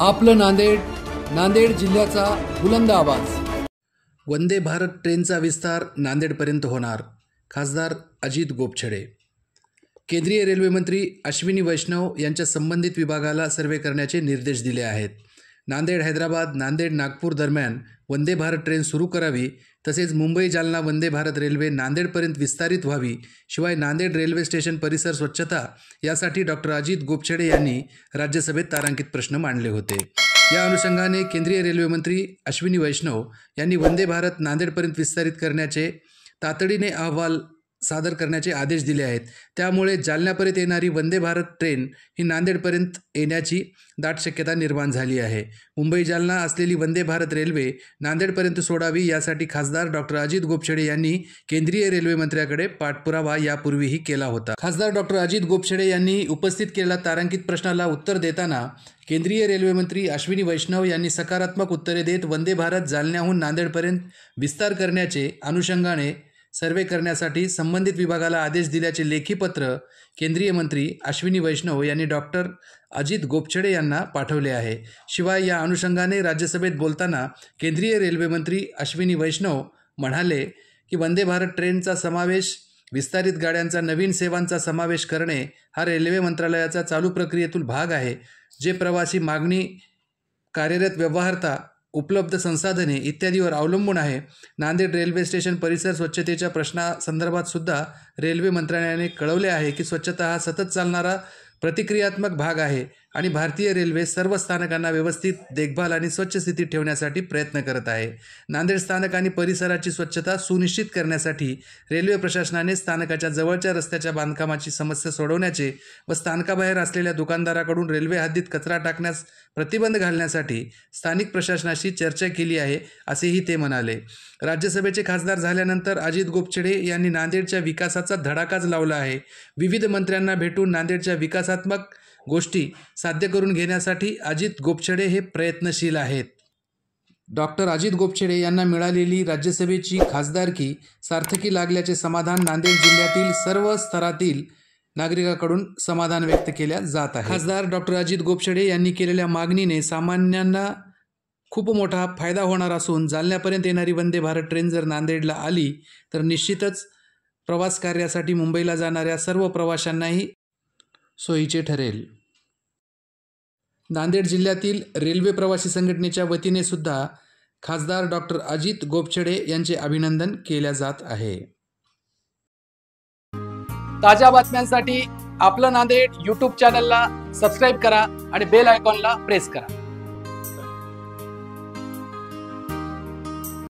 आपलं नांदेड, नांदेड जिल्ह्याचा बुलंद आवाज। वंदे भारत ट्रेनचा विस्तार नांदेडपर्यंत होणार, खासदार अजित गोपछडे। केंद्रीय रेल्वे मंत्री अश्विनी वैष्णव यांच्या संबंधित विभागाला सर्वे करण्याचे निर्देश दिले आहेत। नांदेड हैदराबाद, नांदेड नागपूर दरम्यान वंदे भारत ट्रेन सुरू करावी, तसेच मुंबई जालना वंदे भारत रेल्वे नांदेडपर्यंत विस्तारित व्हावी। शिवाय नांदेड रेल्वे स्टेशन परिसर स्वच्छता यासाठी डॉक्टर अजित गोपछडे यांनी राज्यसभेत तारांकित प्रश्न मांडले होते। या अनुषंगाने केंद्रीय रेल्वे मंत्री अश्विनी वैष्णव यांनी वंदे भारत नांदेडपर्यंत विस्तारित करण्याचे तातडीने अहवाल सादर करण्याचे आदेश दिले आहेत। त्यामुळे जालन्यापर्यंत येणारी वंदे भारत ट्रेन ही नांदेडपर्यंत येण्याची दाट शक्यता निर्माण झाली आहे। मुंबई जालना असलेली वंदे भारत रेल्वे नांदेडपर्यंत सोडावी यासाठी खासदार डॉक्टर अजित गोपछडे यांनी केंद्रीय रेल्वे मंत्र्याकडे पाठपुरावा यापूर्वीही केला होता। खासदार डॉक्टर अजित गोपछडे यांनी उपस्थित केलेल्या तारांकित प्रश्नाला उत्तर देताना केंद्रीय रेल्वे मंत्री अश्विनी वैष्णव यांनी सकारात्मक उत्तरे देत वंदे भारत जालन्याहून नांदेडपर्यंत विस्तार करण्याचे अनुषंगाने सर्वे करण्यासाठी संबंधित विभागाला आदेश दिल्याचे लेखी पत्र केंद्रीय मंत्री अश्विनी वैष्णव यांनी डॉक्टर अजित गोपछडे यांना पाठवले आहे। शिवाय या अनुषंगाने राज्यसभेत बोलताना केंद्रीय रेल्वे मंत्री अश्विनी वैष्णव म्हणाले की वंदे भारत ट्रेनचा समावेश, विस्तारित गाड्यांचा, नवीन सेवांचा समावेश करणे हा रेल्वे मंत्रालयाचा चालू प्रक्रियेतील भाग आहे। जे प्रवासी मागणी, कार्यरत व्यवहार्यता, उपलब्ध संसाधने इत्यादीवर अवलंबून आहे। नांदेड रेल्वे स्टेशन परिसर स्वच्छतेच्या प्रश्नासंदर्भात सुद्धा रेल्वे मंत्रालयाने कळवले आहे की स्वच्छता हा सतत चालणारा प्रतिक्रियात्मक भाग आहे आणि भारतीय रेल्वे सर्व स्थानकांना व्यवस्थित देखभाल आणि स्वच्छ स्थितीत ठेवण्यासाठी प्रयत्न करत आहे। नांदेड स्थानक आणि परिसराची स्वच्छता सुनिश्चित करण्यासाठी रेल्वे प्रशासनाने स्थानकाच्या जवळच्या रस्त्याच्या बांधकामाची समस्या सोडवण्याचे व स्थानकाबाहेर असलेल्या दुकानदाराकडून रेल्वे हद्दीत कचरा टाकण्यास प्रतिबंध घालण्यासाठी स्थानिक प्रशासनाशी चर्चा केली आहे, असेही ते म्हणाले। राज्यसभेचे खासदार झाल्यानंतर अजित गोपछडे यांनी नांदेडच्या विकासाचा धडाकाच लावला आहे। विविध मंत्र्यांना भेटून नांदेडच्या विकासात्मक गोष्टी साध्य करून घेण्यासाठी अजित गोपछडे हे प्रयत्नशील आहेत। डॉक्टर अजित गोपछडे यांना मिळालेली राज्यसभेची खासदारकी सार्थकी लागल्याचे समाधान नांदेड जिल्ह्यातील सर्व स्तरातील नागरिकांकडून समाधान व्यक्त केल्या जात आहे। खासदार डॉक्टर अजित गोपछडे यांनी केलेल्या मागणीने सामान्यांना खूप मोठा फायदा होणार असून जालन्यापर्यंत येणारी वंदे भारत ट्रेन जर नांदेडला आली तर निश्चितच प्रवास कार्यासाठी मुंबईला जाणाऱ्या सर्व प्रवाशांनाही सोयीचे ठरेल। नांदेड जिल्ह्यातील रेल्वे प्रवासी संघटनेच्या वतीने सुद्धा खासदार डॉक्टर अजित गोपछडे यांचे अभिनंदन केले जात आहे। ताज्या बातम्यांसाठी आपलं नांदेड YouTube चॅनलला सबस्क्राइब करा आणि बेल आयकॉनला प्रेस करा।